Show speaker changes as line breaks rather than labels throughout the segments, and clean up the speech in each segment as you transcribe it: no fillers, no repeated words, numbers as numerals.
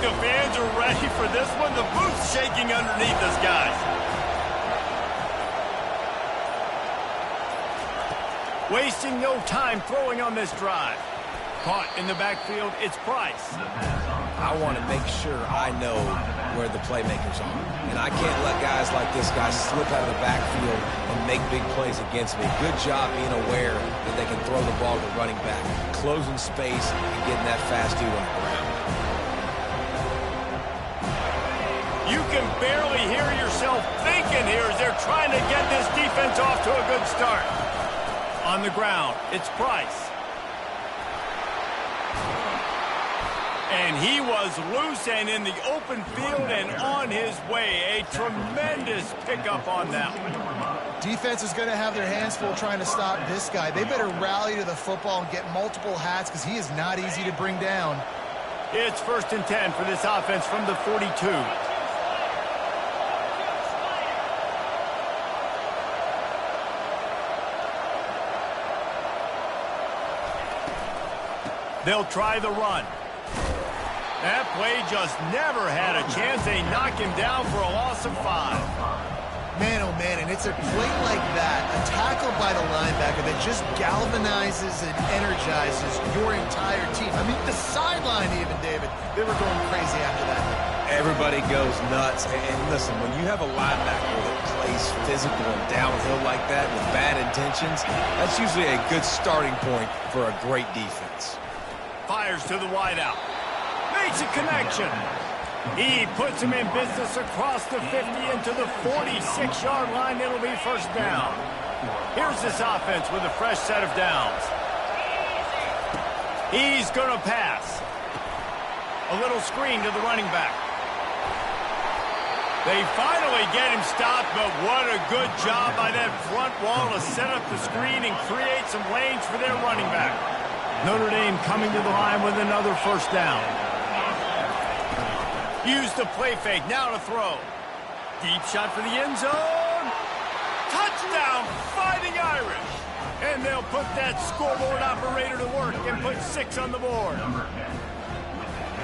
the fans are ready for this one. The booth's shaking underneath us, guys. Wasting no time throwing on this drive. Caught in the backfield, it's Price.
I want to make sure I know where the playmakers are. And I can't let guys like this guy slip out of the backfield and make big plays against me. Good job being aware that they can throw the ball to the running back, closing space, and getting that fast dude on the ground.
You can barely hear yourself thinking here as they're trying to get this defense off to a good start. On the ground, it's Price. And he was loose and in the open field and on his way. A tremendous pickup on that one.
Defense is going to have their hands full trying to stop this guy. They better rally to the football and get multiple hats because he is not easy to bring down.
It's 1st and 10 for this offense from the 42. They'll try the run. That play just never had a chance. They knock him down for a loss of 5.
Man, oh man, and it's a play like that, a tackle by the linebacker that just galvanizes and energizes your entire team. I mean, the sideline even, David, they were going crazy after that.
Everybody goes nuts. And listen, when you have a linebacker that plays physical and downhill like that with bad intentions, that's usually a good starting point for a great defense.
Fires to the wideout. Makes a connection. He puts him in business across the 50 into the 46-yard line. It'll be 1st down. Here's this offense with a fresh set of downs. He's going to pass. A little screen to the running back. They finally get him stopped, but what a good job by that front wall to set up the screen and create some lanes for their running back. Notre Dame coming to the line with another 1st down. Use the play fake, now to throw. Deep shot for the end zone. Touchdown, Fighting Irish. And they'll put that scoreboard operator to work and put 6 on the board.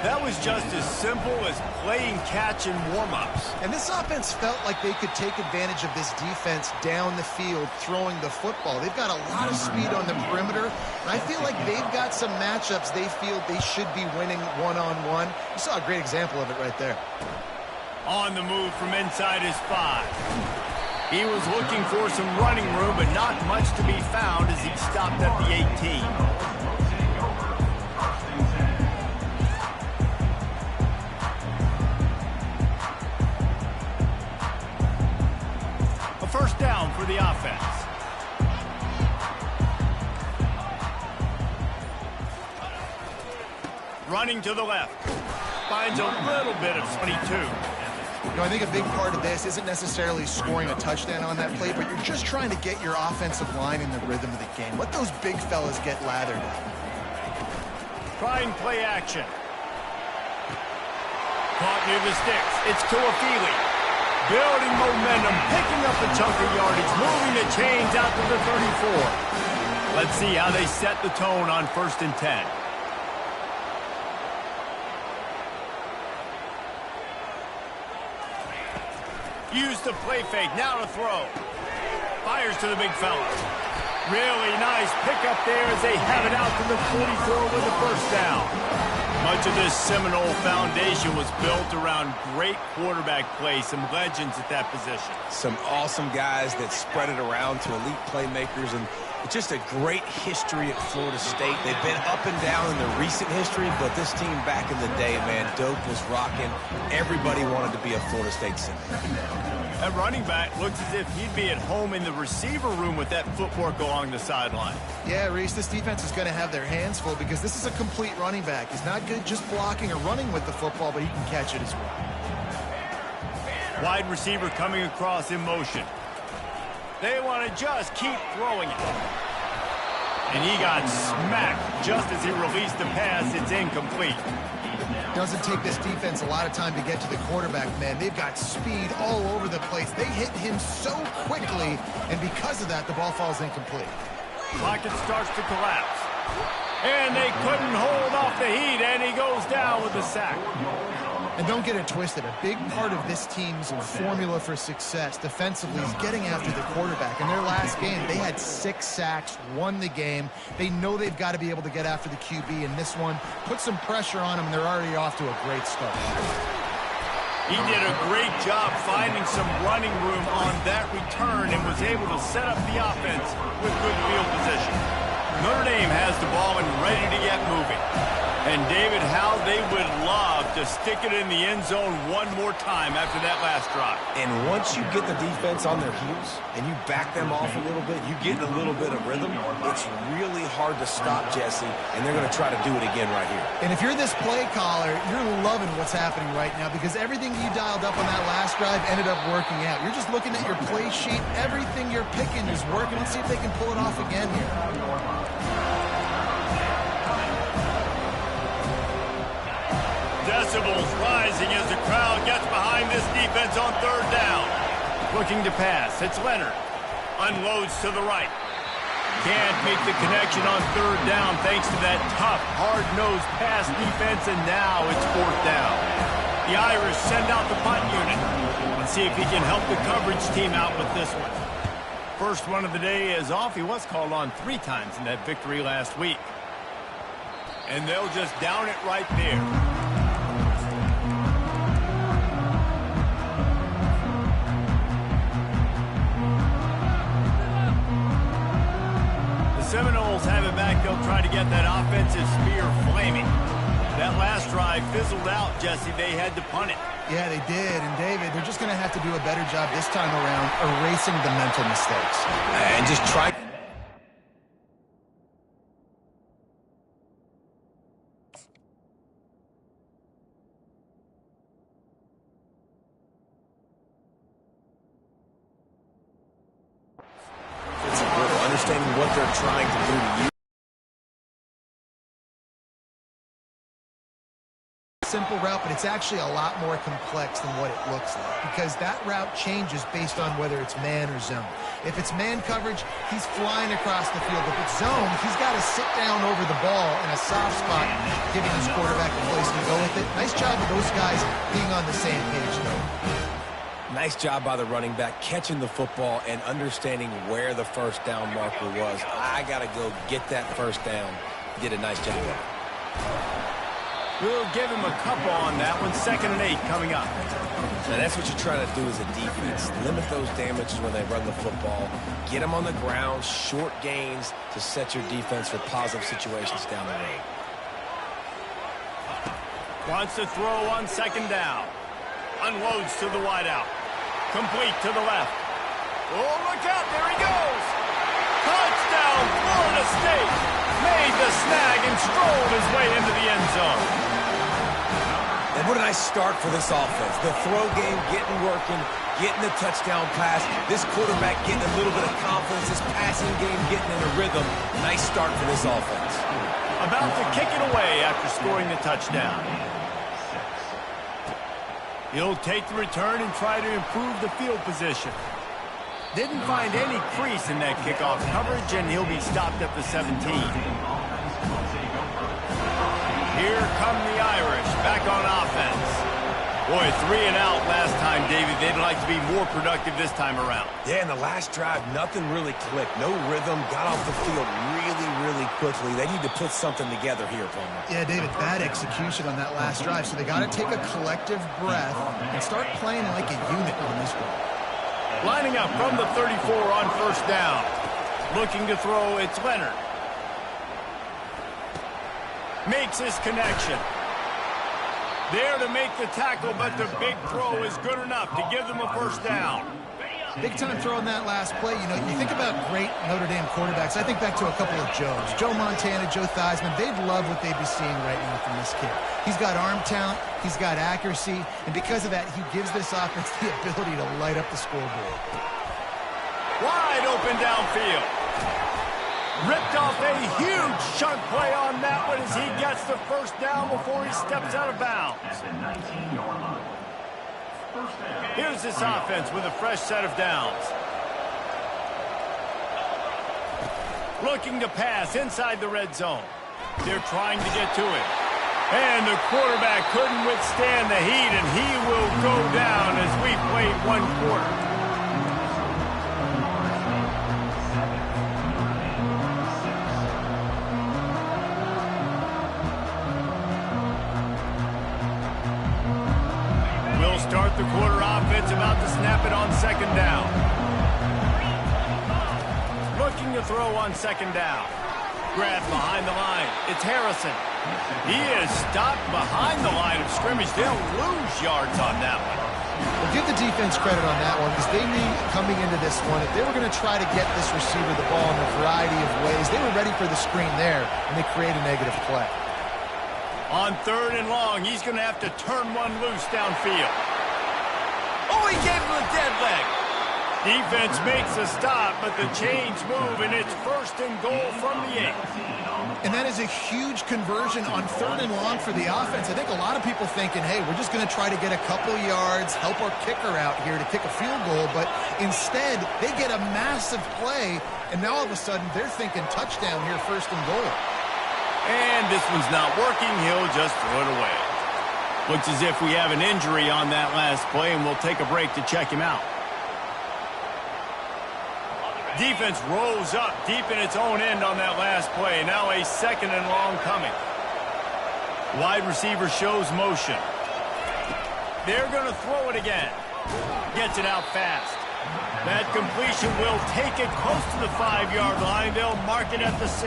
That was just as simple as playing catch and warm-ups.
And this offense felt like they could take advantage of this defense down the field throwing the football. They've got a lot of speed on the perimeter, and I feel like they've got some matchups they feel they should be winning one-on-one. You saw a great example of it right there.
On the move from inside his 5. He was looking for some running room, but not much to be found as he stopped at the 18. First down for the offense. Running to the left. Finds a little bit of 22.
You know, I think a big part of this isn't necessarily scoring a touchdown on that play, but you're just trying to get your offensive line in the rhythm of the game. Let those big fellas get lathered up.
Trying play action. Caught near the sticks. It's Tuafili. Building momentum, picking up a chunk of yardage, moving the chains out to the 34. Let's see how they set the tone on 1st and 10. Use the play fake, now to throw. Fires to the big fella. Really nice pickup there as they have it out to the 44 with the 1st down. Much of this Seminole foundation was built around great quarterback play, some legends at that position.
Some awesome guys that spread it around to elite playmakers, and it's just a great history at Florida State. They've been up and down in the recent history, but this team back in the day, man, dope was rocking. Everybody wanted to be a Florida State Seminole.
That running back looks as if he'd be at home in the receiver room with that footwork along the sideline.
Yeah, Reese, this defense is going to have their hands full because this is a complete running back. He's not good just blocking or running with the football, but he can catch it as well.
Wide receiver coming across in motion. They want to just keep throwing it. And he got smacked just as he released the pass. It's incomplete.
Doesn't take this defense a lot of time to get to the quarterback, man. They've got speed all over the place. They hit him so quickly, and because of that, the ball falls incomplete.
Pocket starts to collapse. And they couldn't hold off the heat, and he goes down with the sack.
And don't get it twisted. A big part of this team's formula for success defensively is getting after the quarterback. In their last game, they had 6 sacks, won the game. They know they've got to be able to get after the QB, and this one put some pressure on them, and they're already off to a great start.
He did a great job finding some running room on that return and was able to set up the offense with good field position. Notre Dame has the ball and ready to get moving. And, David, how they would love to stick it in the end zone one more time after that last drive.
And once you get the defense on their heels and you back them off a little bit, you get a little bit of rhythm, it's really hard to stop, Jesse, and they're going to try to do it again right here.
And if you're this play caller, you're loving what's happening right now because everything you dialed up on that last drive ended up working out. You're just looking at your play sheet. Everything you're picking is working. Let's see if they can pull it off again here.
Decibels rising as the crowd gets behind this defense on third down. Looking to pass. It's Leonard. Unloads to the right. Can't make the connection on third down thanks to that tough, hard-nosed pass defense, and now it's fourth down. The Irish send out the punt unit. Let's see if he can help the coverage team out with this one. First one of the day is off. He was called on 3 times in that victory last week. And they'll just down it right there. Seminoles have it back. They'll try to get that offensive spear flaming. That last drive fizzled out, Jesse. They had to punt it.
Yeah, they did. And, David, they're just going to have to do a better job this time around erasing the mental mistakes.
And just try... understanding what they're trying to do to you.
Simple route, but it's actually a lot more complex than what it looks like because that route changes based on whether it's man or zone. If it's man coverage, he's flying across the field. If it's zone, he's got to sit down over the ball in a soft spot, giving his quarterback a place to go with it. Nice job of those guys being on the same page, though.
Nice job by the running back, catching the football and understanding where the first down marker was. I got to go get that first down. Did a nice job of it.
We'll give him a couple on that one. 2nd and 8 coming up.
Now that's what you're trying to do as a defense. Limit those damages when they run the football. Get them on the ground, short gains to set your defense for positive situations down the road.
Wants to throw on 2nd down. Unloads to the wideout. Complete to the left. Oh, look out. There he goes. Touchdown, Florida State. Made the snag and strolled his way into the end zone.
And what a nice start for this offense. The throw game getting working, getting the touchdown pass. This quarterback getting a little bit of confidence. This passing game getting in a rhythm. Nice start for this offense.
About to kick it away after scoring the touchdown. He'll take the return and try to improve the field position. Didn't find any crease in that kickoff coverage, and he'll be stopped at the 17. Here come the Irish back on offense. Boy, 3 and out last time, David. They'd like to be more productive this time around.
Yeah, in the last drive, nothing really clicked. No rhythm, got off the field really quickly. They need to put something together here, Palmer.
Yeah, David, bad execution on that last drive, so they got to take a collective breath and start playing like a unit on this one.
Lining up from the 34 on first down. Looking to throw, it's Leonard. Makes his connection. There to make the tackle, but the big throw is good enough to give them a first down.
Big-time throw in that last play. You know, you think about great Notre Dame quarterbacks. I think back to a couple of Joes. Joe Montana, Joe Theismann. They'd love what they'd be seeing right now from this kid. He's got arm talent. He's got accuracy. And because of that, he gives this offense the ability to light up the scoreboard.
Wide open downfield. Ripped off a huge chunk play on that one as he gets the first down before he steps out of bounds. Here's this offense with a fresh set of downs. Looking to pass inside the red zone. They're trying to get to it. And the quarterback couldn't withstand the heat, and he will go down as we played one quarter. We'll start the quarter offense, about to snap it on second down. Looking to throw on second down. Grab behind the line. It's Harrison. He is stopped behind the line of scrimmage. They'll lose yards on that one.
Well, give the defense credit on that one because they knew coming into this one, if they were going to try to get this receiver the ball in a variety of ways, they were ready for the screen there, and they create a negative play.
On third and long, he's going to have to turn one loose downfield. Oh, he gave him a dead leg. Defense makes a stop, but the chains move, and it's first and goal from the 8.
And that is a huge conversion on third and long for the offense. I think a lot of people thinking, hey, we're just going to try to get a couple yards, help our kicker out here to kick a field goal. But instead, they get a massive play, and now all of a sudden they're thinking touchdown here, first and goal.
And this one's not working. He'll just throw it away. Looks as if we have an injury on that last play, and we'll take a break to check him out. Defense rolls up deep in its own end on that last play. Now a second and long coming. Wide receiver shows motion. They're going to throw it again. Gets it out fast. That completion will take it close to the 5-yard line. They'll mark it at the 6.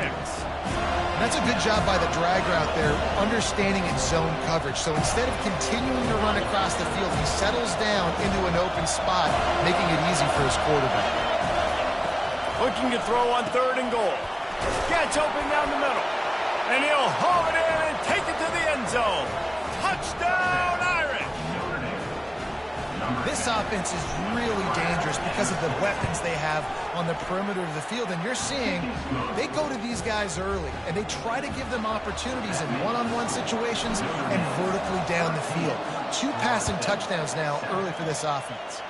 That's a good job by the drag route there, understanding its zone coverage. So instead of continuing to run across the field, he settles down into an open spot, making it easy for his quarterback.
Looking to throw on third and goal. Gets open down the middle. And he'll haul it in and take it to the end zone. Touchdown, Irish!
This offense is really dangerous because of the weapons they have on the perimeter of the field. And you're seeing they go to these guys early, and they try to give them opportunities in one-on-one situations and vertically down the field. 2 passing touchdowns now early for this offense.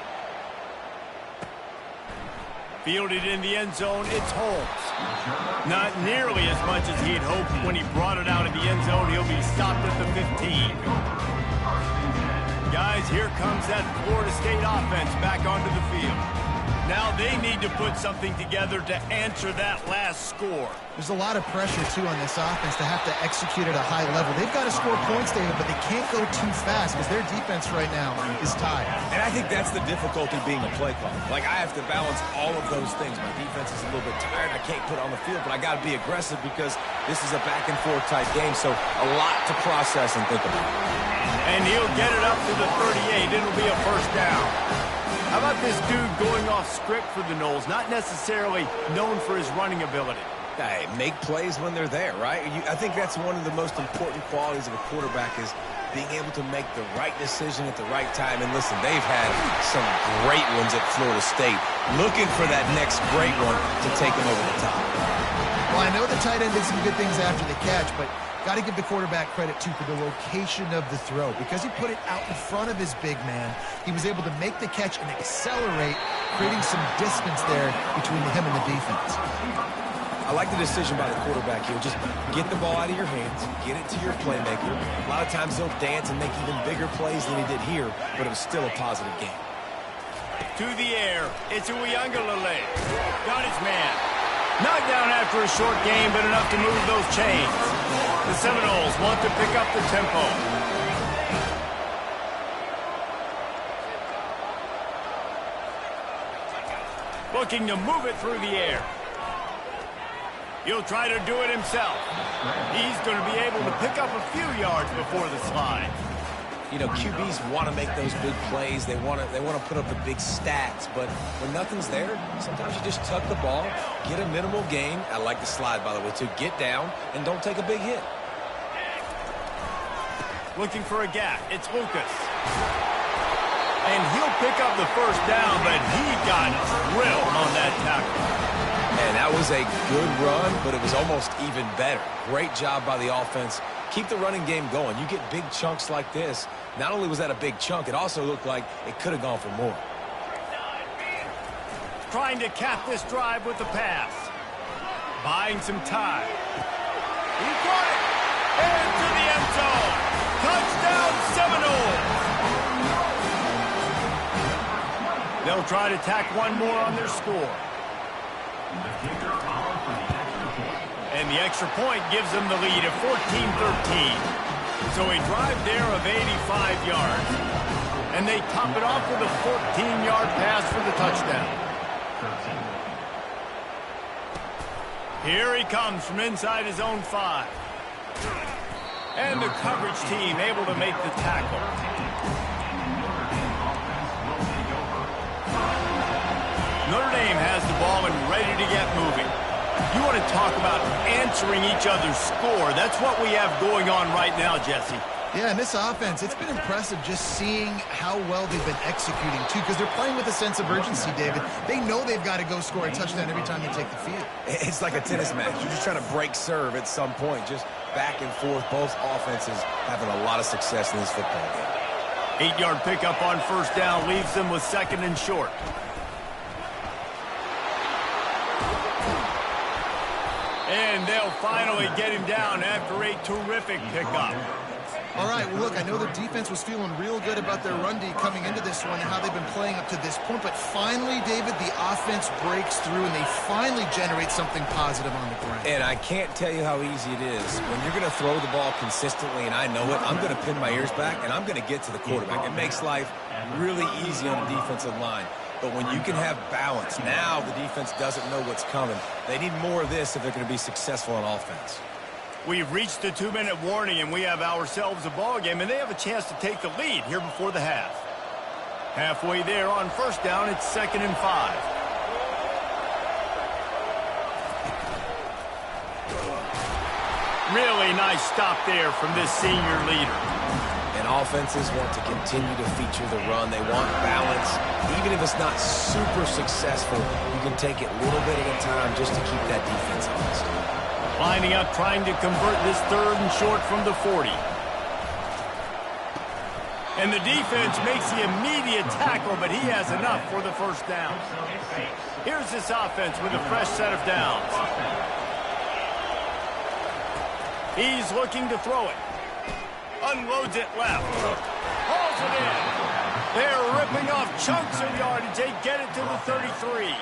Fielded in the end zone, it's Holmes. Not nearly as much as he had hoped when he brought it out of the end zone. He'll be stopped at the 15. Guys, here comes that Florida State offense back onto the field. Now they need to put something together to answer that last score.
There's a lot of pressure, too, on this offense to have to execute at a high level. They've got to score points, David, but they can't go too fast because their defense right now is tired.
And I think that's the difficulty being a play caller. Like, I have to balance all of those things. My defense is a little bit tired. I can't put it on the field, but I got to be aggressive because this is a back-and-forth type game, so a lot to process and think about.
And he'll get it up to the 38. It'll be a first down. How about this dude going off script for the Noles? Not necessarily known for his running ability.
Hey, make plays when they're there, right? I think that's one of the most important qualities of a quarterback is being able to make the right decision at the right time. And listen, they've had some great ones at Florida State. Looking for that next great one to take them over the top.
Well, I know the tight end did some good things after the catch, but got to give the quarterback credit, too, for the location of the throw. Because he put it out in front of his big man, he was able to make the catch and accelerate, creating some distance there between him and the defense.
I like the decision by the quarterback here. Just get the ball out of your hands, get it to your playmaker. A lot of times they'll dance and make even bigger plays than he did here, but it was still a positive game.
To the air, it's Uiagalelei. Got his man. Knocked down after a short game, but enough to move those chains. The Seminoles want to pick up the tempo. Looking to move it through the air. He'll try to do it himself. He's going to be able to pick up a few yards before the slide.
You know, QBs want to make those big plays. They want to put up the big stats. But when nothing's there, sometimes you just tuck the ball, get a minimal gain. I like the slide, by the way, too. Get down and don't take a big hit.
Looking for a gap. It's Lucas. And he'll pick up the first down, but he got drilled on that tackle.
And that was a good run, but it was almost even better. Great job by the offense. Keep the running game going. You get big chunks like this. Not only was that a big chunk, it also looked like it could have gone for more.
Trying to cap this drive with the pass. Buying some time. He got it. Into the end zone. try to tack one more on their score. And the extra point gives them the lead at 14-13. So a drive there of 85 yards. And they top it off with a 14-yard pass for the touchdown. Here he comes from inside his own 5. And the coverage team able to make the tackle. Notre Dame has the ball and ready to get moving. You want to talk about answering each other's score. That's what we have going on right now, Jesse.
Yeah, and this offense, it's been impressive just seeing how well they've been executing, too, because they're playing with a sense of urgency, David. They know they've got to go score a touchdown every time they take the field.
It's like a tennis match. You're just trying to break serve at some point, just back and forth. Both offenses having a lot of success in this football game.
8-yard pickup on first down leaves them with 2nd and short. And they'll finally get him down after a terrific pickup.
All right, well, look, I know the defense was feeling real good about their run D coming into this one and how they've been playing up to this point, but finally, David, the offense breaks through and they finally generate something positive on the ground.
And I can't tell you how easy it is. When you're going to throw the ball consistently, and I know it, I'm going to pin my ears back, and I'm going to get to the quarterback. It makes life really easy on the defensive line. But when you can have balance, now the defense doesn't know what's coming. They need more of this if they're going to be successful on offense.
We've reached the 2-minute warning, and we have ourselves a ball game, and they have a chance to take the lead here before the half. Halfway there on first down, it's 2nd and 5. Really nice stop there from this senior leader.
And offenses want to continue to feature the run. They want balance. Even if it's not super successful, you can take it little bit at a time just to keep that defense honest.
Lining up, trying to convert this 3rd and short from the 40. And the defense makes the immediate tackle, but he has enough for the first down. Here's this offense with a fresh set of downs. He's looking to throw it. Unloads it left. Hauls it in. They're ripping off chunks of yardage. They get it to the 33.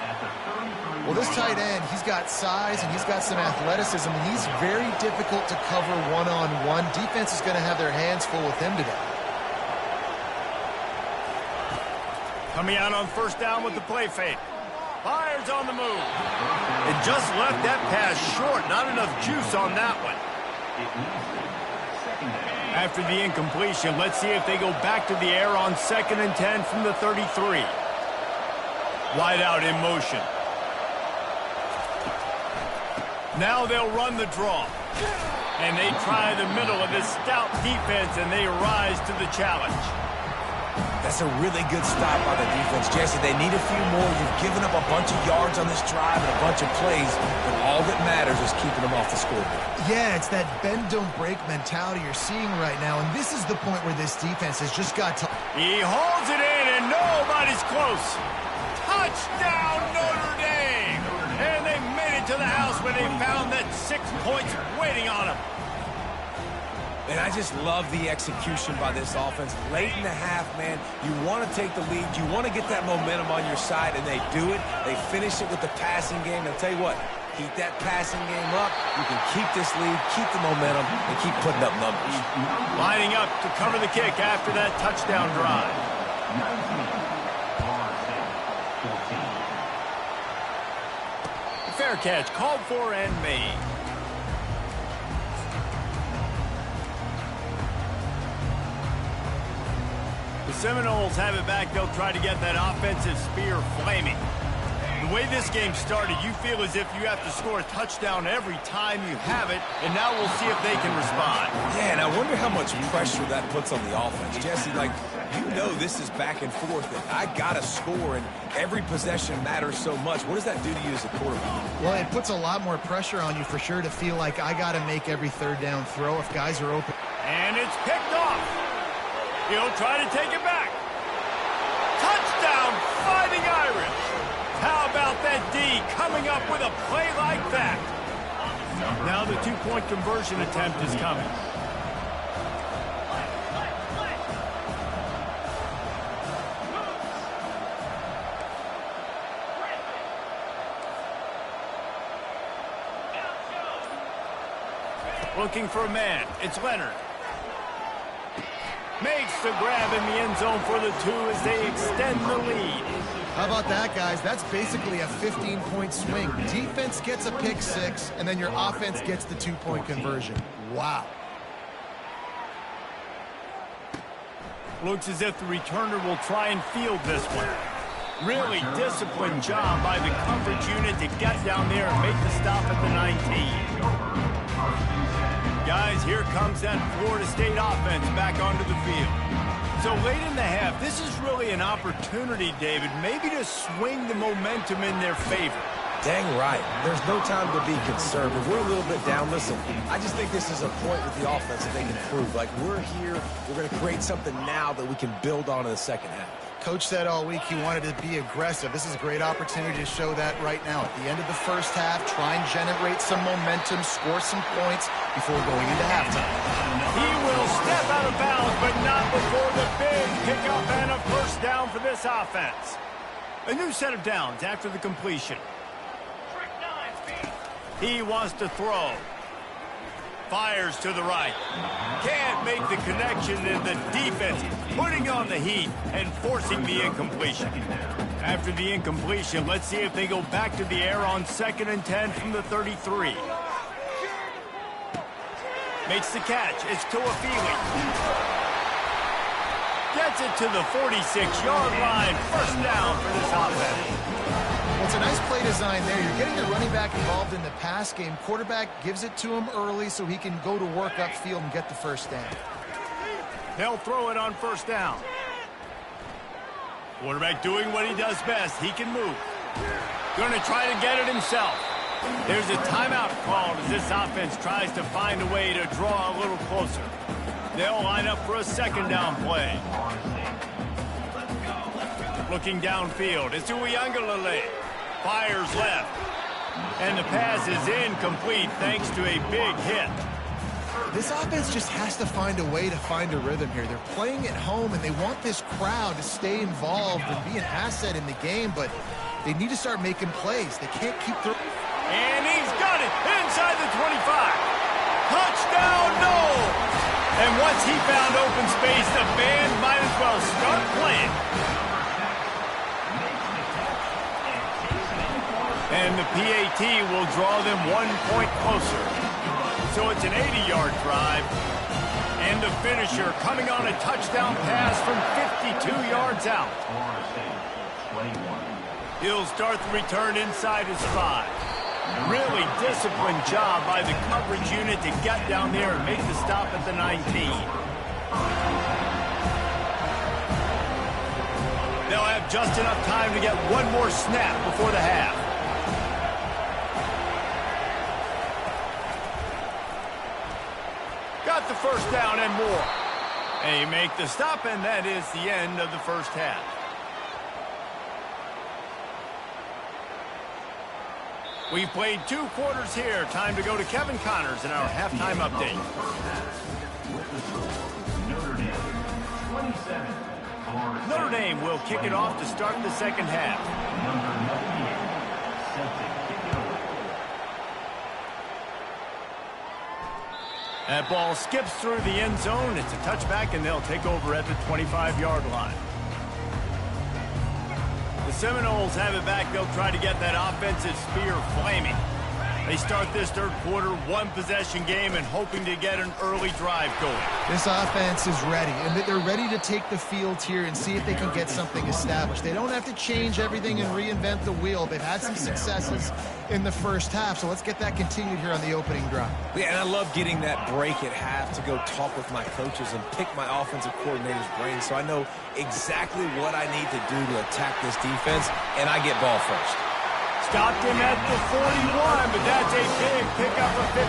Well, this tight end, he's got size and he's got some athleticism, and he's very difficult to cover one-on-one. Defense is going to have their hands full with him today.
Coming out on first down with the play fake. Fires on the move. It just left that pass short. Not enough juice on that one. After the incompletion, let's see if they go back to the air on 2nd and 10 from the 33. Wide out in motion. Now they'll run the draw. And they try the middle of this stout defense, and they rise to the challenge.
That's a really good stop by the defense. Jesse, they need a few more. You've given up a bunch of yards on this drive and a bunch of plays, but all that matters is keeping them off the scoreboard.
Yeah, it's that bend, don't break mentality you're seeing right now, and this is the point where this defense has just got to...
He holds it in, and nobody's close. Touchdown, Notre Dame! And they made it to the house when they found that 6 points waiting on them.
And I just love the execution by this offense. Late in the half, man, you want to take the lead. You want to get that momentum on your side, and they do it. They finish it with the passing game. And I'll tell you what, keep that passing game up. You can keep this lead, keep the momentum, and keep putting up numbers.
Lining up to cover the kick after that touchdown drive. Fair catch called for and made. The Seminoles have it back. They'll try to get that offensive spear flaming. The way this game started, you feel as if you have to score a touchdown every time you have it, and now we'll see if they can respond.
Yeah, and I wonder how much pressure that puts on the offense. Jesse, like, you know this is back and forth, and I got to score, and every possession matters so much. What does that do to you as a quarterback?
Well, it puts a lot more pressure on you for sure to feel like I got to make every 3rd down throw if guys are open.
And it's picked off. He'll try to take it back. Touchdown, Fighting Irish. How about that D coming up with a play like that? Now the 2-point conversion attempt is coming. Looking for a man. It's Leonard. Makes the grab in the end zone for the 2 as they extend the lead.
How about that, guys? That's basically a 15-point swing. Defense gets a pick 6, and then your offense gets the 2-point conversion. Wow.
Looks as if the returner will try and field this one. Really disciplined job by the coverage unit to get down there and make the stop at the 19. Guys, here comes that Florida State offense back onto the field. So late in the half, this is really an opportunity, David, maybe to swing the momentum in their favor.
Dang right. There's no time to be conservative. We're a little bit down. Listen, I just think this is a point with the offense that they can improve. Like, we're here, we're going to create something now that we can build on in the second half.
Coach said all week he wanted to be aggressive. This is a great opportunity to show that right now. At the end of the first half, try and generate some momentum, score some points before going into halftime.
He will step out of bounds, but not before the big pickup and a first down for this offense. A new set of downs after the completion. He wants to throw. Fires to the right. Can't make the connection, and the defense putting on the heat and forcing the incompletion. After the incompletion, let's see if they go back to the air on 2nd and 10 from the 33. Makes the catch. It's to a Feely. Gets it to the 46-yard line. First down for this offense.
It's a nice play design there. You're getting the running back involved in the pass game. Quarterback gives it to him early so he can go to work upfield and get the first down.
They'll throw it on first down. Quarterback doing what he does best. He can move. Going to try to get it himself. There's a timeout called as this offense tries to find a way to draw a little closer. They'll line up for a second down play. Looking downfield. It's Uiagalelei. Fires left. And the pass is incomplete thanks to a big hit.
This offense just has to find a way to find a rhythm here. They're playing at home, and they want this crowd to stay involved and be an asset in the game, but they need to start making plays. They can't keep throwing.
And he's got it inside the 25. Touchdown, no! And once he found open space, the band might as well start playing. And the PAT will draw them 1 point closer. So it's an 80-yard drive. And the finisher coming on a touchdown pass from 52 yards out. He'll start the return inside his 5. Really disciplined job by the coverage unit to get down there and make the stop at the 19. They'll have just enough time to get one more snap before the half. Got the first down and more. They make the stop, and that is the end of the first half. We've played 2 quarters here. Time to go to Kevin Connors in our halftime update. Notre Dame will kick it off to start the second half. That ball skips through the end zone. It's a touchback, and they'll take over at the 25-yard line. The Seminoles have it back. They'll try to get that offensive spear flaming. They start this third quarter, 1-possession game, and hoping to get an early drive going.
This offense is ready, and they're ready to take the field here and see if they can get something established. They don't have to change everything and reinvent the wheel. They've had some successes in the first half, so let's get that continued here on the opening drive.
Yeah, and I love getting that break at half to go talk with my coaches and pick my offensive coordinator's brain so I know exactly what I need to do to attack this defense, and I get ball first.
Stopped him at the 41, but that's a big pickup of 15.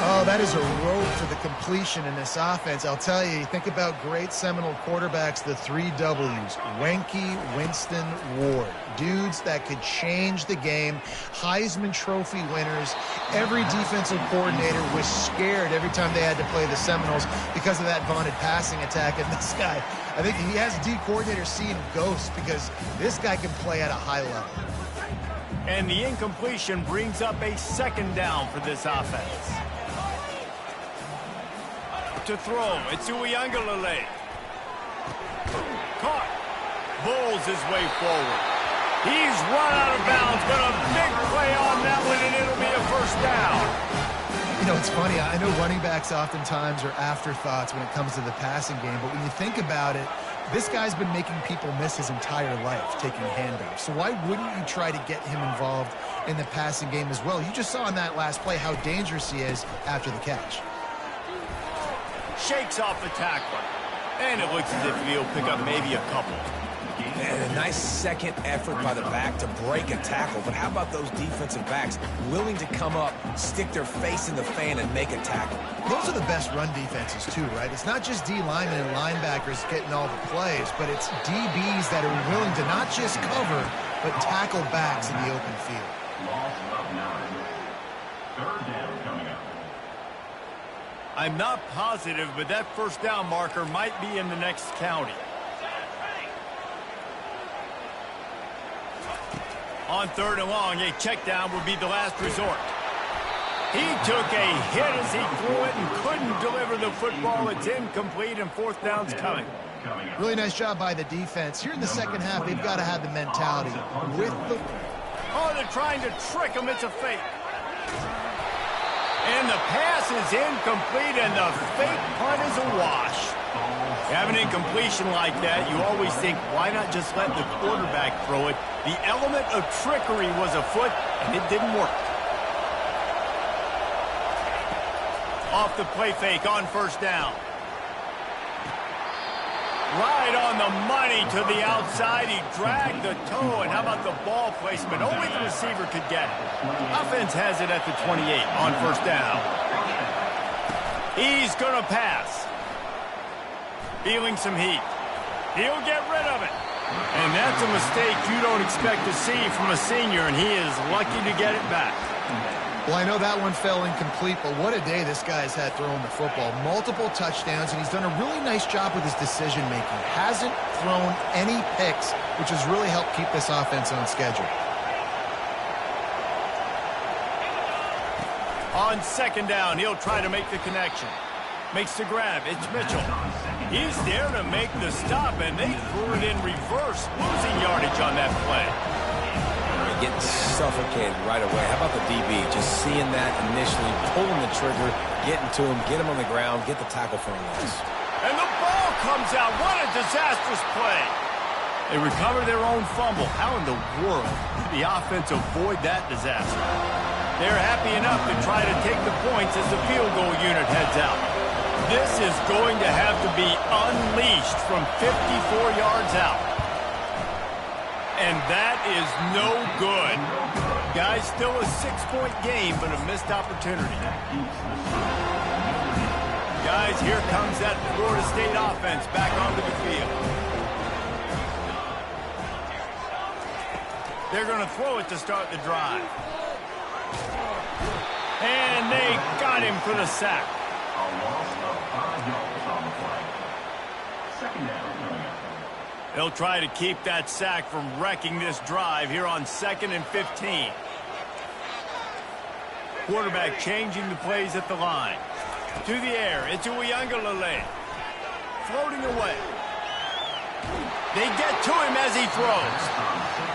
Oh, that is a rope to the completion in this offense. I'll tell you, think about great Seminole quarterbacks, the 3 W's. Wenke, Winston, Ward. Dudes that could change the game. Heisman Trophy winners. Every defensive coordinator was scared every time they had to play the Seminoles because of that vaunted passing attack. And this guy, I think he has D coordinator seeing ghosts because this guy can play at a high level.
And the incompletion brings up a second down for this offense. To throw, it's Uiagalelei. Caught. Bowls his way forward. He's run out of bounds, but a big play on that one, and it'll be a first down.
You know, it's funny. I know running backs oftentimes are afterthoughts when it comes to the passing game, but when you think about it, this guy's been making people miss his entire life taking handoffs. So why wouldn't you try to get him involved in the passing game as well? You just saw in that last play how dangerous he is after the catch.
Shakes off the tackler. And it looks as if he'll pick up maybe a couple.
And a nice second effort by the back to break a tackle. But how about those defensive backs willing to come up, stick their face in the fan, and make a tackle?
Those are the best run defenses too, right? It's not just D linemen and linebackers getting all the plays, but it's DBs that are willing to not just cover, but tackle backs in the open field.
Loss of 9. Third down coming up.
I'm not positive, but that first down marker might be in the next county. On 3rd and long, a check down would be the last resort. He took a hit as he threw it and couldn't deliver the football. It's incomplete, and 4th down's coming.
Really nice job by the defense. Here in the second half, they've got to have the mentality with the...
Oh, they're trying to trick him. It's a fake. And the pass is incomplete, and the fake punt is a wash. Have an incompletion like that, you always think, why not just let the quarterback throw it? The element of trickery was afoot, and it didn't work. Off the play fake on 1st down. Right on the money to the outside. He dragged the toe, and how about the ball placement? Only the receiver could get it. Offense has it at the 28 on 1st down. He's going to pass. Feeling some heat. He'll get rid of it. And that's a mistake you don't expect to see from a senior, and he is lucky to get it back.
Well, I know that one fell incomplete, but what a day this guy's had throwing the football. Multiple touchdowns, and he's done a really nice job with his decision-making. Hasn't thrown any picks, which has really helped keep this offense on schedule.
On 2nd down, he'll try to make the connection. Makes the grab. It's Mitchell. He's there to make the stop, and they threw it in reverse, losing yardage on that play.
Getting suffocated right away. How about the DB? Just seeing that initially, pulling the trigger, getting to him, get him on the ground, get the tackle for a loss.
And the ball comes out. What a disastrous play. They recover their own fumble. How in the world did the offense avoid that disaster? They're happy enough to try to take the points as the field goal unit heads out. This is going to have to be unleashed from 54 yards out. And that is no good. Guys, still a 6-point game, but a missed opportunity. Guys, here comes that Florida State offense back onto the field. They're going to throw it to start the drive. And they got him for the sack.
A loss of 5 yards on the play. 2nd down coming up.
They'll try to keep that sack from wrecking this drive here on 2nd and 15. Quarterback changing the plays at the line. To the air, it's Uiagalelei. Floating away. They get to him as he throws.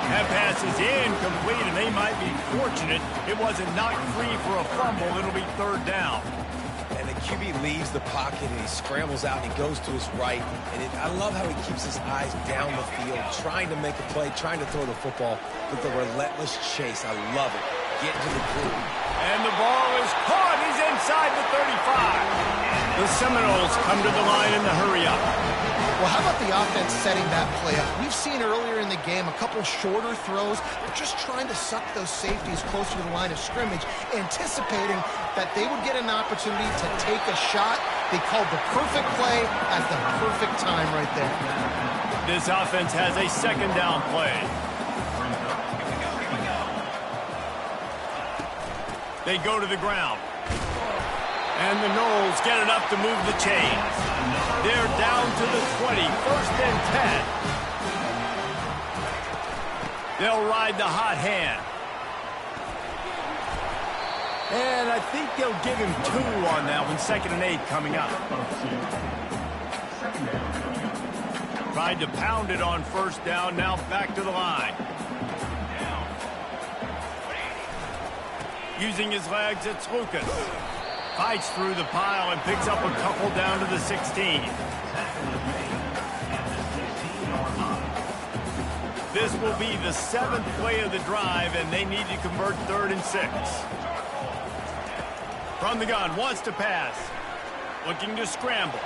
That pass is incomplete, and they might be fortunate it wasn't knocked free for a fumble. It'll be 3rd down.
And the QB leaves the pocket, and he scrambles out, and he goes to his right. And I love how he keeps his eyes down the field, trying to make a play, trying to throw the football with a relentless chase. I love it. Getting to the group.
And the ball is caught. He's inside the 35. The Seminoles come to the line in the hurry-up.
Well, how about the offense setting that play up? We've seen earlier in the game a couple shorter throws. They're just trying to suck those safeties closer to the line of scrimmage, anticipating that they would get an opportunity to take a shot. They called the perfect play at the perfect time right there.
This offense has a 2nd down play. They go to the ground. And the Noles get it up to move the chains. They're down to the 20, 1st and 10. They'll ride the hot hand. And I think they'll give him 2 on that one. 2nd and 8 coming up. Tried to pound it on 1st down. Now back to the line. Using his legs, it's Lucas. Fights through the pile and picks up a couple down to the 16. This will be the 7th play of the drive, and they need to convert 3rd and 6. From the gun, wants to pass. Looking to scramble.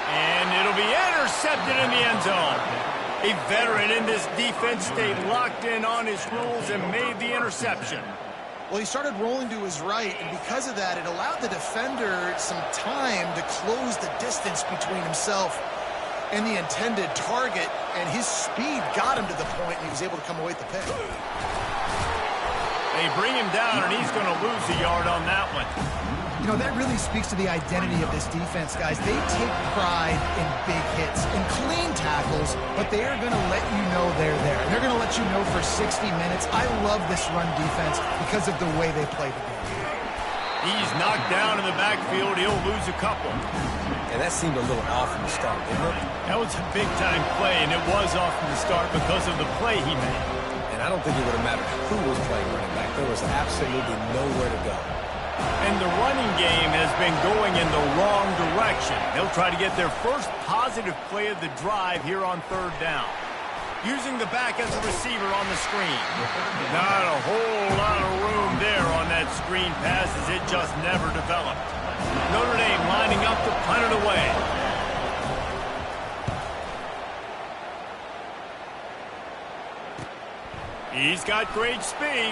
And it'll be intercepted in the end zone. A veteran in this defense stayed locked in on his rules and made the interception.
Well, he started rolling to his right, and because of that, it allowed the defender some time to close the distance between himself and the intended target, and his speed got him to the point, and he was able to come away with the pick.
They bring him down, and he's going to lose a yard on that one.
You know, that really speaks to the identity of this defense, guys. They take pride in big hits and clean tackles, but they are going to let you know they're there. They're going to let you know for 60 minutes. I love this run defense because of the way they play the game.
He's knocked down in the backfield. He'll lose a couple.
And that seemed a little off from the start, didn't it?
That was a big-time play, and it was off from the start because of the play he made.
And I don't think it would have mattered who was playing running back. There was absolutely nowhere to go.
And the running game has been going in the wrong direction. They'll try to get their first positive play of the drive here on 3rd down. Using the back as a receiver on the screen. Not a whole lot of room there on that screen pass as it just never developed. Notre Dame lining up to punt it away. He's got great speed.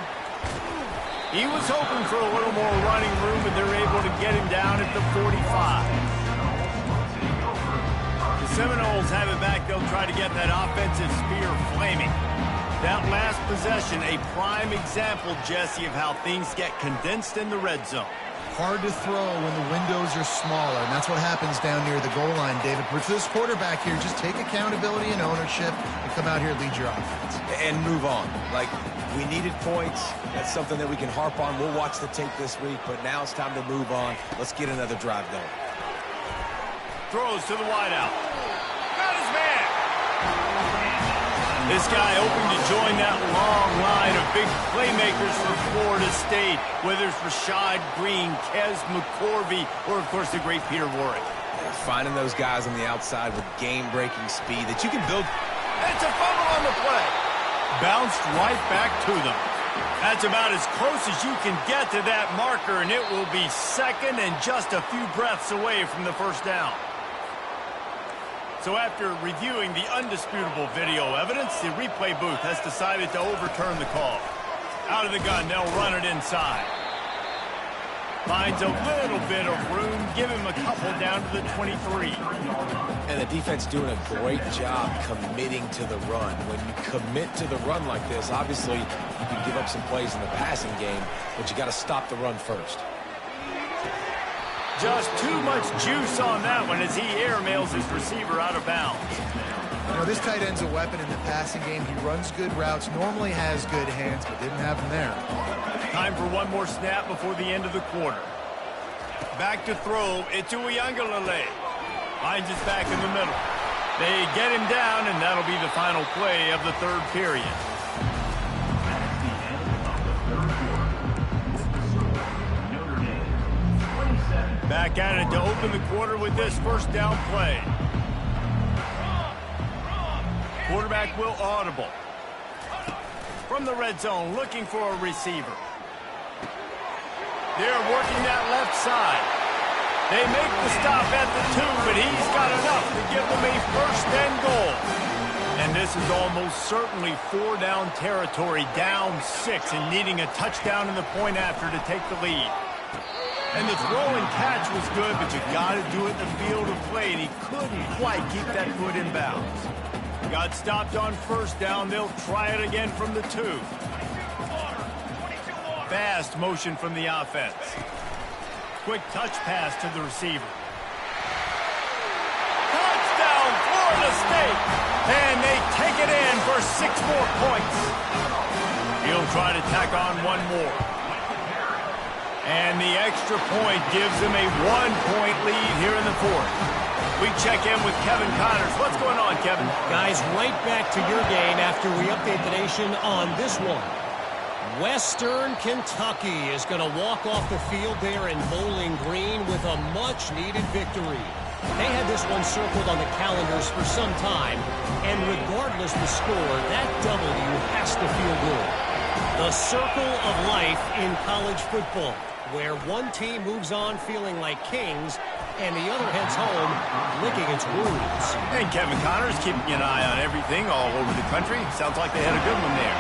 He was hoping for a little more running room, but they're able to get him down at the 45. The Seminoles have it back. They'll try to get that offensive spear flaming. That last possession, a prime example, Jesse, of how things get condensed in the red zone.
Hard to throw when the windows are smaller, and that's what happens down near the goal line, David. But for this quarterback here, just take accountability and ownership and come out here and lead your offense.
And move on. Like, we needed points. That's something that we can harp on. We'll watch the tape this week, but now it's time to move on. Let's get another drive going.
Throws to the wideout. Got his man. This guy hoping to join that long line of big playmakers for Florida State, whether it's Rashad Green, Kez McCorvey, or, of course, the great Peter Warrick.
Finding those guys on the outside with game-breaking speed that you can build.
It's a fumble on the play. Bounced right back to them. That's about as close as you can get to that marker, and it will be 2nd and just a few breaths away from the 1st down. So after reviewing the undisputable video evidence, the replay booth has decided to overturn the call. Out of the gun, they'll run it inside. Finds a little bit of room, give him a couple down to the 23.
And the defense doing a great job committing to the run. When you commit to the run like this, obviously you can give up some plays in the passing game, but you got to stop the run first.
Just too much juice on that one as he airmails his receiver out of bounds.
You know, this tight end's a weapon in the passing game. He runs good routes, normally has good hands, but didn't have them there.
Time for one more snap before the end of the quarter. Back to throw. It's Uiagalelei. Finds his back in the middle. They get him down, and that'll be the final play of the 3rd period. Back at it to open the quarter with this 1st down play. Quarterback will audible. From the red zone, looking for a receiver. They're working that left side. They make the stop at the 2, but he's got enough to give them a 1st and goal. And this is almost certainly 4-down territory, down 6, and needing a touchdown in the point after to take the lead. And the throw and catch was good, but you got to do it in the field of play, and he couldn't quite keep that foot in bounds. Got stopped on 1st down. They'll try it again from the 2. Fast motion from the offense. Quick touch pass to the receiver. Touchdown, Florida State! And they take it in for 6 more points. He'll try to tack on one more. And the extra point gives them a 1-point lead here in the fourth. We check in with Kevin Connors. What's going on, Kevin?
Guys, right back to your game after we update the nation on this one. Western Kentucky is going to walk off the field there in Bowling Green with a much-needed victory. They had this one circled on the calendars for some time, and regardless the score, that W has to feel good. The circle of life in college football, where one team moves on feeling like kings and the other heads home licking its wounds.
And Kevin Connors keeping an eye on everything all over the country. Sounds like they had a good one there.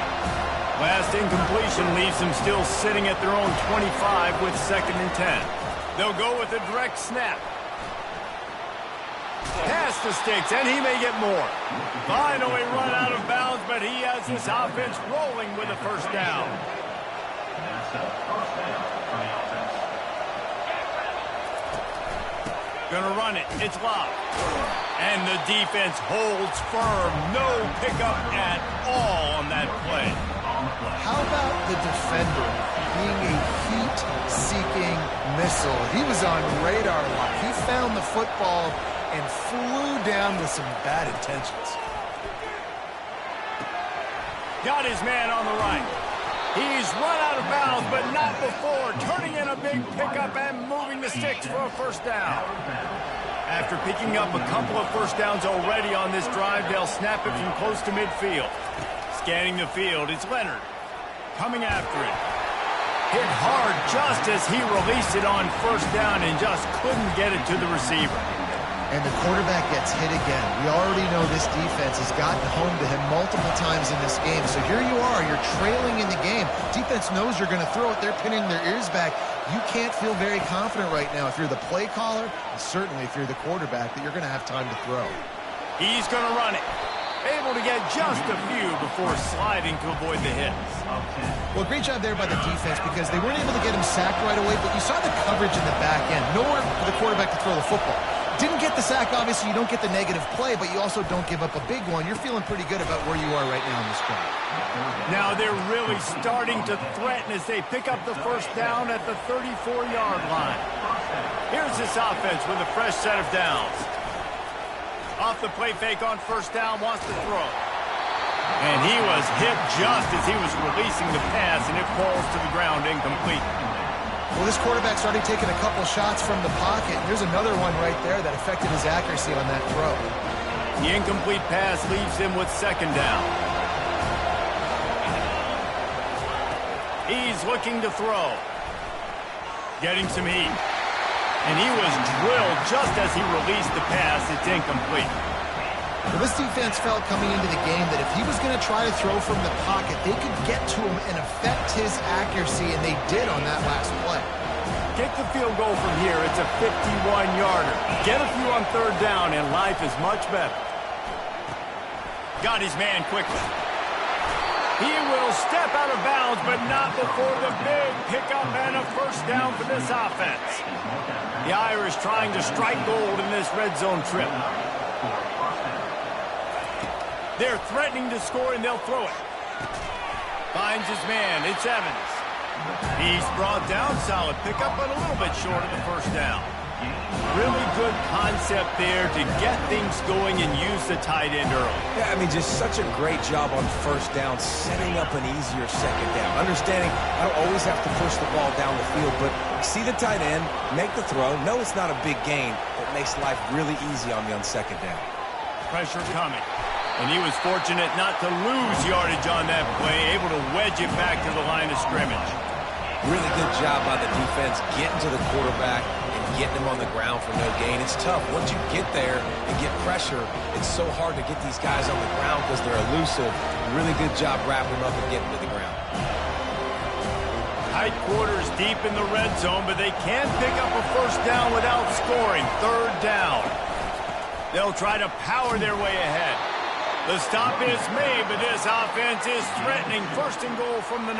Last incompletion leaves them still sitting at their own 25 with 2nd and 10. They'll go with a direct snap. Pass the sticks, and he may get more. Finally run out of bounds, but he has this offense rolling with a first down. Gonna run it. It's locked. And the defense holds firm. No pickup at all on that play.
How about the defender being a heat-seeking missile? He was on radar lock. He found the football and flew down with some bad intentions.
Got his man on the right. He's run out of bounds, but not before turning in a big pickup and moving the sticks for a first down. After picking up a couple of first downs already on this drive, they'll snap it from close to midfield. Scanning the field, it's Leonard coming after it. Hit hard just as he released it on first down and just couldn't get it to the receiver.
And the quarterback gets hit again. We already know this defense has gotten home to him multiple times in this game. So here you are, you're trailing in the game. Defense knows you're going to throw it. They're pinning their ears back. You can't feel very confident right now if you're the play caller, and certainly if you're the quarterback, that you're going to have time to throw.
He's going to run it. Able to get just a few before sliding to avoid the hits.
Well, great job there by the defense because they weren't able to get him sacked right away, but you saw the coverage in the back end. Nowhere for the quarterback to throw the football. Didn't get the sack, obviously. You don't get the negative play, but you also don't give up a big one. You're feeling pretty good about where you are right now in this game.
Now they're really starting to threaten as they pick up the first down at the 34-yard line. Here's this offense with a fresh set of downs. Off the play fake on first down, wants to throw. And he was hit just as he was releasing the pass, and it falls to the ground incomplete.
Well, this quarterback's already taken a couple shots from the pocket. There's another one right there that affected his accuracy on that throw.
The incomplete pass leaves him with 2nd down. He's looking to throw. Getting some heat. And he was drilled just as he released the pass. It's incomplete.
Well, this defense felt coming into the game that if he was going to try to throw from the pocket, they could get to him and affect his accuracy, and they did on that last play.
Kick the field goal from here. It's a 51-yarder. Get a few on 3rd down, and life is much better. Got his man quickly. He will step out of bounds, but not before the big pickup and a first down for this offense. The Irish trying to strike gold in this red zone trip. They're threatening to score, and they'll throw it. Finds his man. It's Evans. He's brought down. Solid pickup, but a little bit short of the first down. Really good concept there to get things going and use the tight end early.
Yeah, I mean, just such a great job on first down, setting up an easier 2nd down. Understanding I don't always have to push the ball down the field, but see the tight end, make the throw. No, it's not a big gain, but makes life really easy on me on 2nd down.
Pressure coming. And he was fortunate not to lose yardage on that play, able to wedge it back to the line of scrimmage.
Really good job by the defense getting to the quarterback and getting him on the ground for no gain. It's tough. Once you get there and get pressure, it's so hard to get these guys on the ground because they're elusive. Really good job wrapping them up and getting to the ground.
Tight quarters deep in the red zone, but they can't pick up a first down without scoring. 3rd down. They'll try to power their way ahead. The stop is made, but this offense is threatening. 1st and goal from the 9.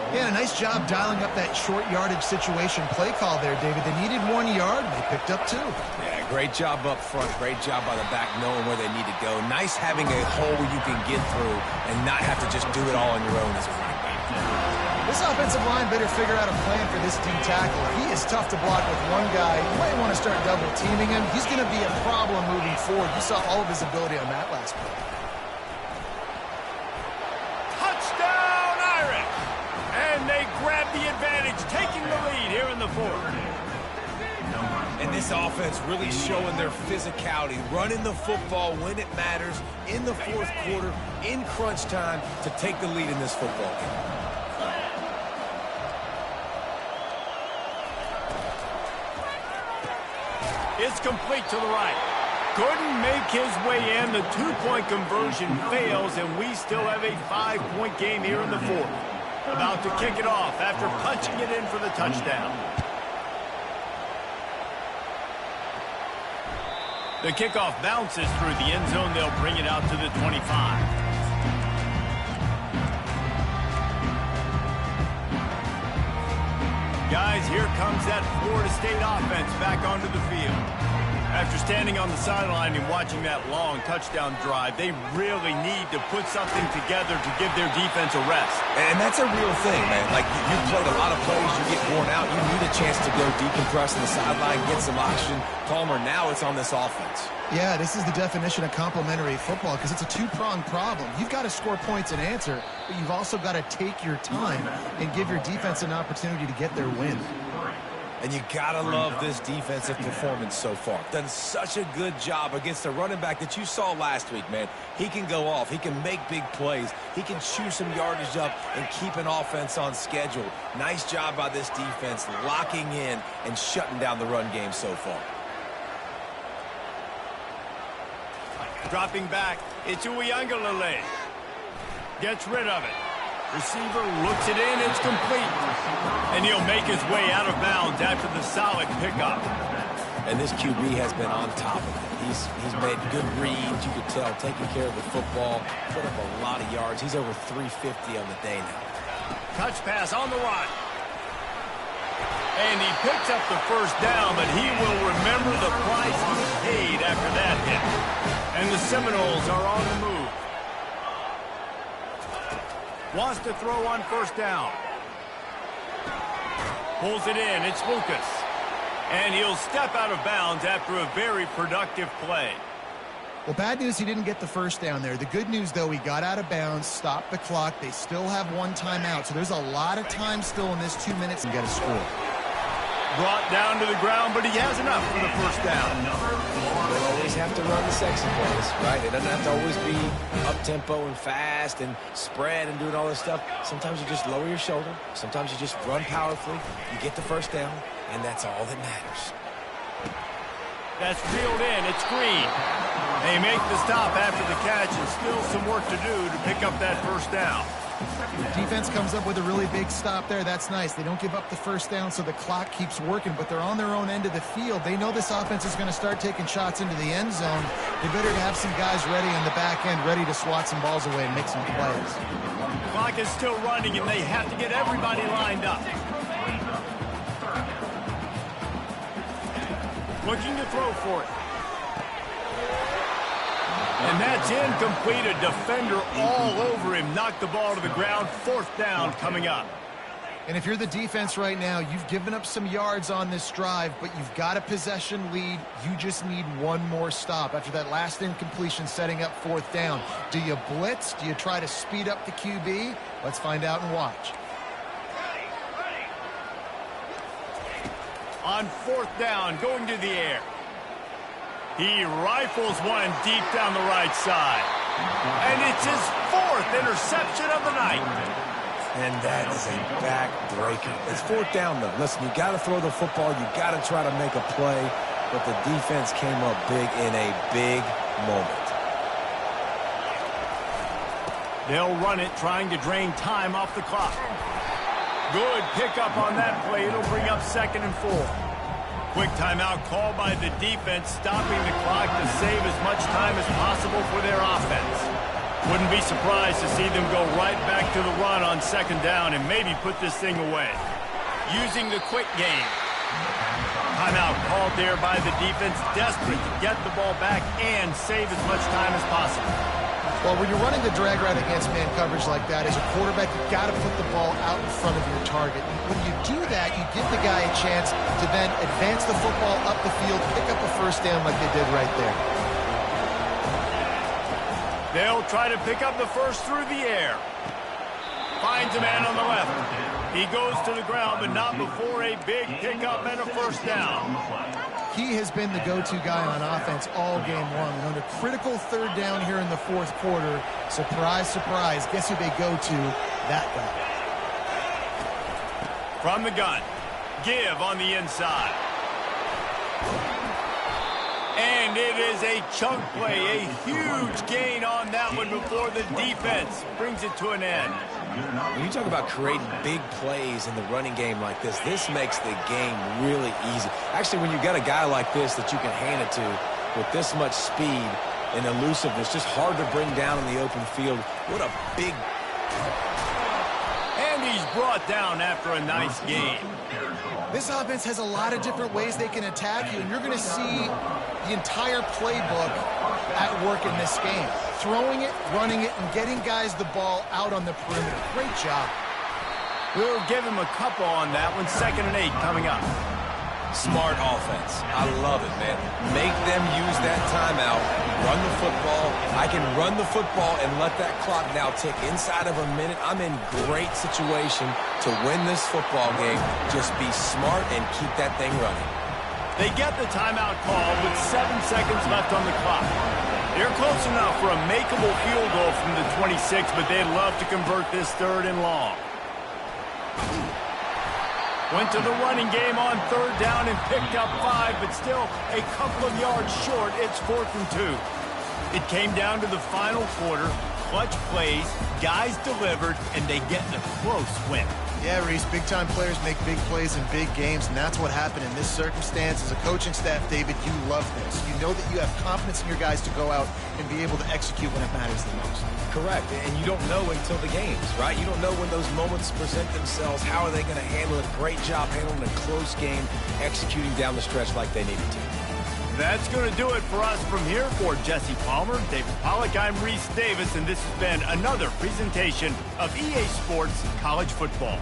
Yeah, a nice job dialing up that short yardage situation play call there, David. They needed 1 yard. They picked up 2.
Yeah, great job up front. Great job by the back knowing where they need to go. Nice having a hole you can get through and not have to just do it all on your own as a running back.
This offensive line better figure out a plan for this D tackle. He is tough to block with one guy. You might want to start double teaming him. He's going to be a problem moving forward. You saw all of his ability on that last play.
Touchdown, Irish! And they grab the advantage, taking the lead here in the fourth.
And this offense really showing their physicality, running the football when it matters, in the fourth quarter, in crunch time, to take the lead in this football game.
It's complete to the right. Couldn't make his way in. The two-point conversion fails, and we still have a 5-point game here in the fourth. About to kick it off after punching it in for the touchdown. The kickoff bounces through the end zone. They'll bring it out to the 25. Guys, here comes that Florida State offense back onto the field. After standing on the sideline and watching that long touchdown drive, they really need to put something together to give their defense a rest.
And that's a real thing, man. Like, you played a lot of plays, you get worn out, you need a chance to go decompress on the sideline, get some oxygen. Palmer, now it's on this offense.
Yeah, this is the definition of complementary football because it's a two-pronged problem. You've got to score points and answer, but you've also got to take your time and give your defense an opportunity to get their win.
And you gotta love this defensive performance so far. Done such a good job against the running back that you saw last week, man. He can go off. He can make big plays. He can chew some yardage up and keep an offense on schedule. Nice job by this defense locking in and shutting down the run game so far.
Dropping back, it's Uiagalelei. Gets rid of it. Receiver looks it in, it's complete. And he'll make his way out of bounds after the solid pickup.
And this QB has been on top of it. He's made good reads, you could tell, taking care of the football, put up a lot of yards. He's over 350 on the day now.
Touch pass on the run. And he picks up the first down, but he will remember the price he paid after that hit. And the Seminoles are on the move. Wants to throw on first down. Pulls it in. It's Lucas. And he'll step out of bounds after a very productive play.
Well, bad news, he didn't get the first down there. The good news, though, he got out of bounds, stopped the clock. They still have one timeout, so there's a lot of time still in this 2 minutes to get a score.
Brought down to the ground, but he has enough for the first down.
They always have to run the sexy plays, right? It doesn't have to always be up-tempo and fast and spread and doing all this stuff. Sometimes you just lower your shoulder. Sometimes you just run powerfully. You get the first down, and that's all that matters.
That's reeled in. It's Green. They make the stop after the catch, and still some work to do to pick up that first down.
Defense comes up with a really big stop there. That's nice. They don't give up the first down, so the clock keeps working, but they're on their own end of the field. They know this offense is going to start taking shots into the end zone. They better have some guys ready on the back end, ready to swat some balls away and make some plays.
The clock is still running, and they have to get everybody lined up. Looking to throw for it. And that's incomplete. A defender all over him. Knocked the ball to the ground. Fourth down coming up.
And if you're the defense right now, you've given up some yards on this drive, but you've got a possession lead. You just need one more stop after that last incompletion setting up fourth down. Do you blitz? Do you try to speed up the QB? Let's find out and watch.
On fourth down, going to the air. He rifles one deep down the right side. And it's his fourth interception of the night.
And that is a backbreaker. It's fourth down, though. Listen, you got to throw the football. You got to try to make a play. But the defense came up big in a big moment.
They'll run it, trying to drain time off the clock. Good pickup on that play. It'll bring up 2nd and 4. Quick timeout called by the defense, stopping the clock to save as much time as possible for their offense. Wouldn't be surprised to see them go right back to the run on 2nd down and maybe put this thing away. Using the quick game. Timeout called there by the defense, desperate to get the ball back and save as much time as possible.
Well, when you're running the drag route against man coverage like that, as a quarterback, you've got to put the ball out in front of your target. When you do that, you give the guy a chance to then advance the football up the field, pick up a first down like they did right there.
They'll try to pick up the first through the air. Finds a man on the left. He goes to the ground, but not before a big pickup and a first down.
He has been the go-to guy on offense all game long. And on a critical third down here in the fourth quarter, surprise, surprise, guess who they go to? That guy.
From the gun, give on the inside. And it is a chunk play, a huge gain on that one before the defense brings it to an end.
When you talk about creating big plays in the running game like this makes the game really easy. Actually, when you got a guy like this that you can hand it to with this much speed and elusiveness, just hard to bring down in the open field. What a big...
And he's brought down after a nice game.
This offense has a lot of different ways they can attack you, and you're going to see the entire playbook at work in this game. Throwing it, running it, and getting guys the ball out on the perimeter. Great job.
We'll give him a couple on that one. 2nd and 8 coming up.
Smart offense. I love it, man. Make them use that timeout. Run the football. I can run the football and let that clock now tick inside of a minute. I'm in great situation to win this football game. Just be smart and keep that thing running.
They get the timeout call with 7 seconds left on the clock. They're close enough for a makeable field goal from the 26, but they'd love to convert this 3rd and long. Went to the running game on 3rd down and picked up 5, but still a couple of yards short. It's 4th and 2. It came down to the final quarter. Clutch plays, guys delivered, and they get a close win.
Yeah, Reese, big-time players make big plays in big games, and that's what happened in this circumstance. As a coaching staff, David, you love this. You know that you have confidence in your guys to go out and be able to execute when it matters the most.
Correct, and you don't know until the games, right? You don't know when those moments present themselves. How are they going to handle it? Great job handling a close game, executing down the stretch like they needed to.
That's going to do it for us from here. For Jesse Palmer, David Pollack, I'm Reese Davis, and this has been another presentation of EA Sports College Football.